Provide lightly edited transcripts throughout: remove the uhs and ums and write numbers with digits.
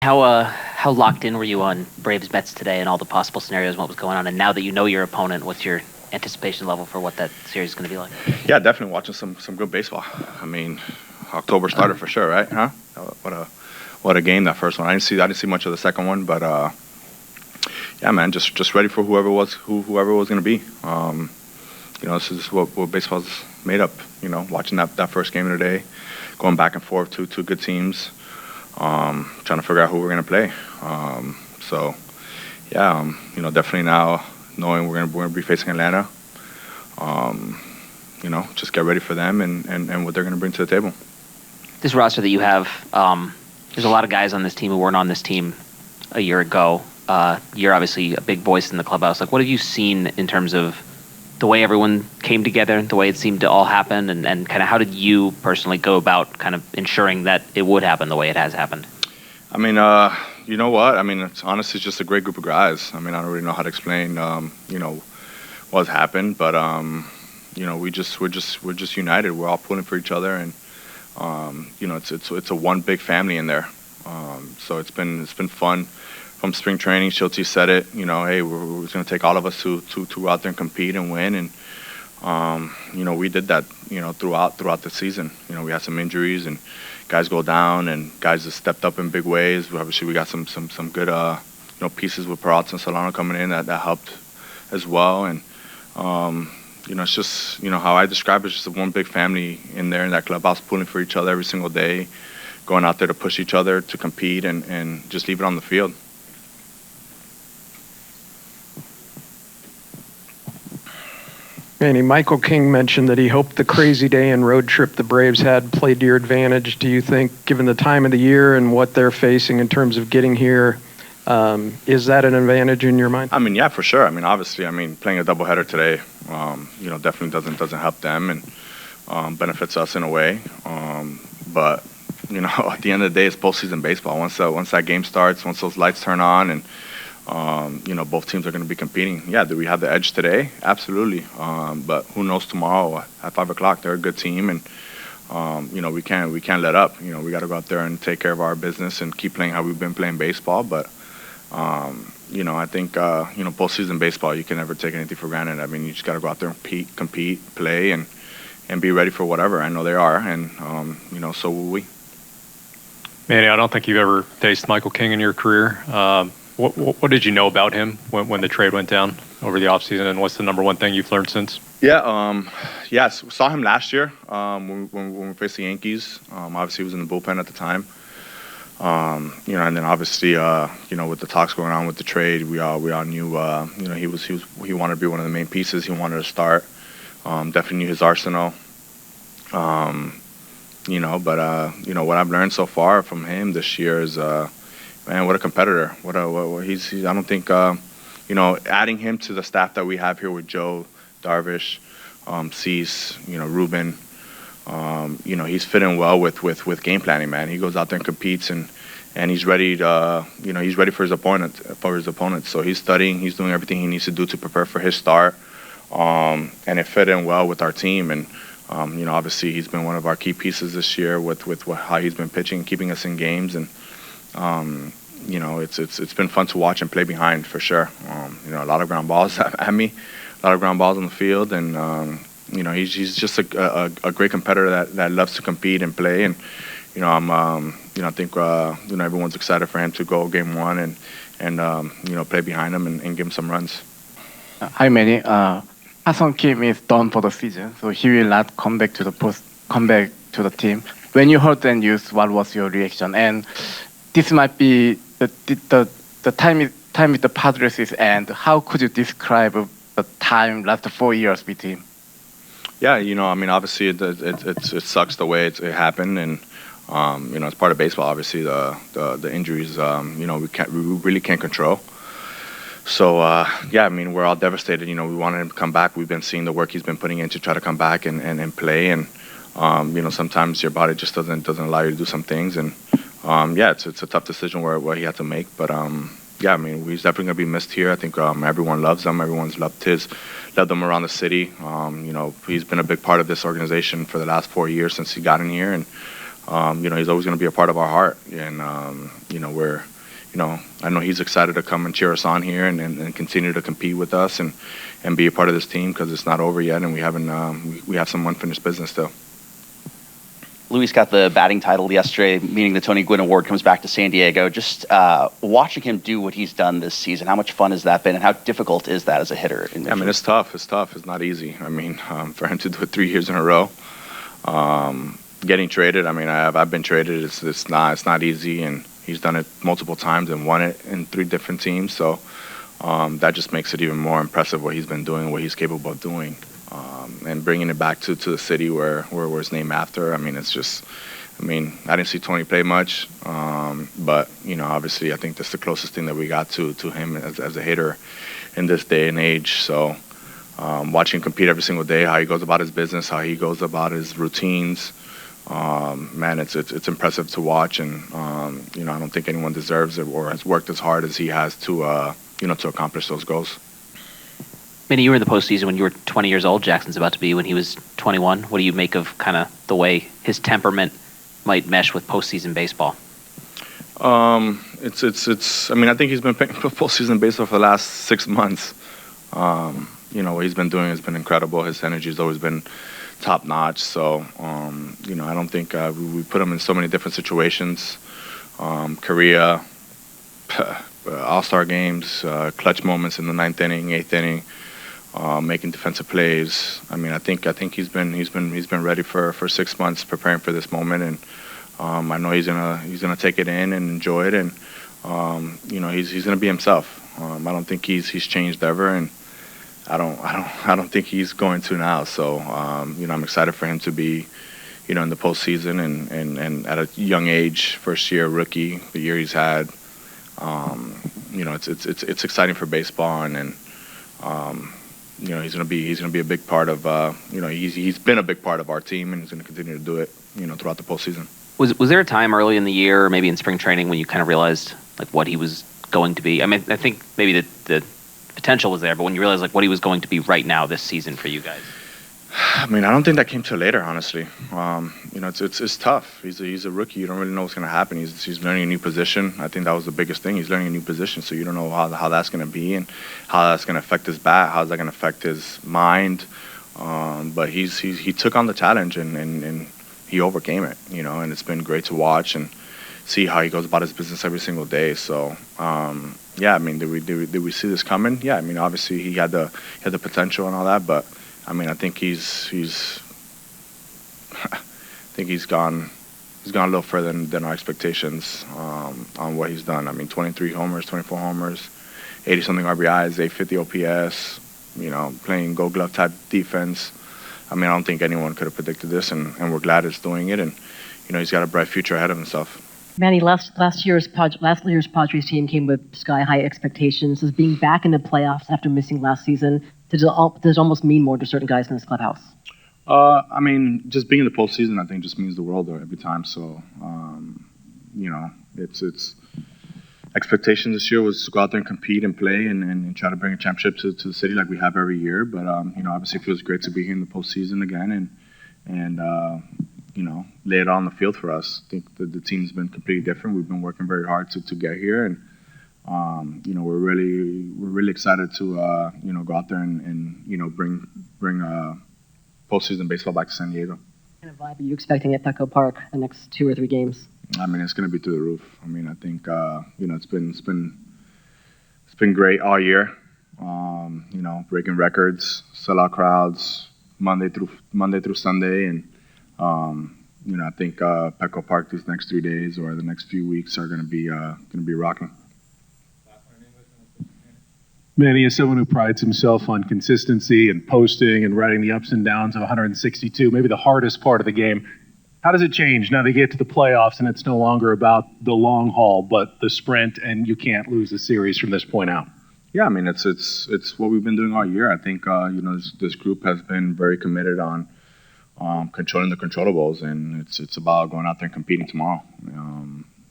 How locked in were you on Braves Mets today and all the possible scenarios and what was going on? And now that you know your opponent, what's your anticipation level for what that series is going to be like? Yeah, definitely watching some good baseball. I mean, October started for sure, right? Huh? What a game, that first one. I didn't see much of the second one, but yeah, man, just ready for whoever was going to be. This is what baseball's made up. Watching that first game of the day, going back and forth, two good teams, trying to figure out who we're going to play. So, yeah, definitely now knowing we're going to be facing Atlanta, just get ready for them and what they're going to bring to the table. This roster that you have, there's a lot of guys on this team who weren't on this team a year ago. You're obviously a big voice in the clubhouse. Like, what have you seen in terms of the way everyone came together, the way it seemed to all happen, and kind of how did you personally go about kind of ensuring that it would happen the way it has happened? I mean, you know what? I mean, it's honestly just a great group of guys. I mean, I don't really know how to explain, what's happened, but we're just united. We're all pulling for each other, and it's a one big family in there. So it's been fun. From spring training, Shilty said it. Hey, we're going to take all of us to go out there and compete and win, and we did that. Throughout the season. We had some injuries and guys go down, and guys have stepped up in big ways. Obviously, we got some good pieces with Peralta and Solano coming in that helped as well, and it's just how I describe it, just one big family in there in that clubhouse, pulling for each other every single day, going out there to push each other to compete and just leave it on the field. Manny, Michael King mentioned that he hoped the crazy day and road trip the Braves had played to your advantage. Do you think, given the time of the year and what they're facing in terms of getting here, is that an advantage in your mind? I mean, yeah, for sure. I mean, obviously, playing a doubleheader today, definitely doesn't help them and benefits us in a way. But at the end of the day, it's postseason baseball. Once that game starts, once those lights turn on, and both teams are going to be competing. Yeah, do we have the edge today? Absolutely. But who knows tomorrow at 5 o'clock? They're a good team, and we can't let up. We got to go out there and take care of our business and keep playing how we've been playing baseball. But I think postseason baseball, you can never take anything for granted. I mean, you just got to go out there and compete, play, and be ready for whatever. I know they are, and so will we. Manny, I don't think you've ever faced Michael King in your career. What did you know about him when the trade went down over the offseason, and what's the number one thing you've learned since? Yeah, saw him last year when we faced the Yankees. Obviously, he was in the bullpen at the time. And then obviously, with the talks going on with the trade, we all knew, he wanted to be one of the main pieces. He wanted to start. Definitely knew his arsenal. But what I've learned so far from him this year is, man, what a competitor! He's I don't think adding him to the staff that we have here with Joe, Darvish, Cease, Ruben, he's fitting well with game planning. Man, he goes out there and competes, and he's ready to he's ready for his opponent. So he's studying, he's doing everything he needs to do to prepare for his start, and it fit in well with our team. And obviously he's been one of our key pieces this year with how he's been pitching, keeping us in games, and it's been fun to watch and play behind for sure. A lot of ground balls at me, a lot of ground balls on the field, and he's just a great competitor that loves to compete and play. And I think everyone's excited for him to go game one and play behind him and give him some runs. Hi Manny, Ha-Seong Kim is done for the season, so he will not come back to the team. When you heard the news, what was your reaction? And this might be the time with the Padres is end. How could you describe the time last 4 years with him? Yeah, obviously it sucks the way it happened, and it's part of baseball. Obviously, the injuries, we really can't control. So we're all devastated. We wanted him to come back. We've been seeing the work he's been putting in to try to come back and play, and sometimes your body just doesn't allow you to do some things, and it's a tough decision where he had to make, but he's definitely gonna be missed here. I think everyone loves him. Everyone's loved him around the city. He's been a big part of this organization for the last 4 years since he got in here, and he's always gonna be a part of our heart. And I know he's excited to come and cheer us on here and continue to compete with us and be a part of this team because it's not over yet and we haven't we have some unfinished business still. Luis got the batting title yesterday, meaning the Tony Gwynn Award, comes back to San Diego. Just watching him do what he's done this season, how much fun has that been, and how difficult is that as a hitter? I mean, it's tough. It's tough. It's not easy. I mean, for him to do it 3 years in a row, getting traded. I mean, I've been traded. It's not easy, and he's done it multiple times and won it in 3 different teams. So that just makes it even more impressive what he's been doing, what he's capable of doing. And bringing it back to the city where it's named after. I mean, it's just, I didn't see Tony play much, but, obviously I think that's the closest thing that we got to him as a hitter in this day and age. So watching him compete every single day, how he goes about his business, how he goes about his routines, man, it's impressive to watch. And, I don't think anyone deserves it or has worked as hard as he has to accomplish those goals. Manny, you were in the postseason when you were 20 years old. Jackson's about to be when he was 21. What do you make of kind of the way his temperament might mesh with postseason baseball? It's. I think he's been playing postseason baseball for the last 6 months. What he's been doing has been incredible. His energy has always been top notch. So, I don't think we put him in so many different situations. Korea, All-Star games, clutch moments in the 9th inning, 8th inning. Making defensive plays. I think he's been ready for 6 months preparing for this moment, and I know he's gonna take it in and enjoy it, and he's gonna be himself. I don't think he's changed ever, and I don't think he's going to now. So I'm excited for him to be in the postseason and at a young age, first year rookie, the year he's had. It's exciting for baseball, and he's gonna be a big part of he's been a big part of our team, and he's gonna continue to do it throughout the postseason. Was there a time early in the year, or maybe in spring training, when you kind of realized like what he was going to be? I think maybe the potential was there, but when you realized like what he was going to be right now this season for you guys? I don't think that came till later, honestly. It's tough. He's a rookie. You don't really know what's going to happen. He's learning a new position. I think that was the biggest thing. He's learning a new position, so you don't know how that's going to be and how that's going to affect his bat, how's that going to affect his mind. But he took on the challenge and he overcame it. And it's been great to watch and see how he goes about his business every single day. So did we see this coming? Yeah, obviously he had the potential and all that, but I think he's gone a little further than our expectations on what he's done. 23 homers, 24 homers, 80-something RBIs, 850 OPS, playing Gold Glove type defense. I don't think anyone could have predicted this, and we're glad he's doing it. And he's got a bright future ahead of himself. Manny, last year's Padres team came with sky-high expectations. Does being back in the playoffs after missing last season, does it almost mean more to certain guys in this clubhouse? Just being in the postseason, I think, just means the world every time. So, it's expectations this year was to go out there and compete and play and try to bring a championship to the city like we have every year. But obviously, it feels great to be here in the postseason again and lay it on the field for us. I think the team's been completely different. We've been working very hard to get here, and we're really excited to go out there and bring postseason baseball back to San Diego. What kind of vibe are you expecting at Petco Park the next 2 or 3 games? It's going to be through the roof. I think it's been great all year. Breaking records, sellout crowds, Monday through Sunday, and I think Petco Park these next 3 days or the next few weeks are going to be rocking. Manny is someone who prides himself on consistency and posting and riding the ups and downs of 162, maybe the hardest part of the game. How does it change now they get to the playoffs and it's no longer about the long haul, but the sprint, and you can't lose the series from this point out? Yeah, it's what we've been doing all year. I think this group has been very committed on controlling the controllables, and it's about going out there and competing tomorrow.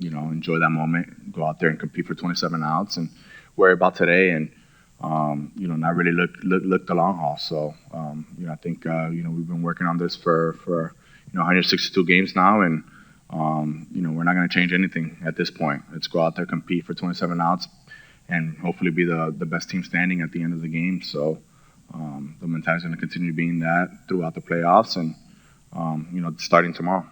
Enjoy that moment, go out there and compete for 27 outs, and worry about today, and not really look the long haul. So I think we've been working on this for 162 games now, and we're not going to change anything at this point. Let's go out there, compete for 27 outs, and hopefully be the best team standing at the end of the game. So the mentality is going to continue being that throughout the playoffs and, starting tomorrow.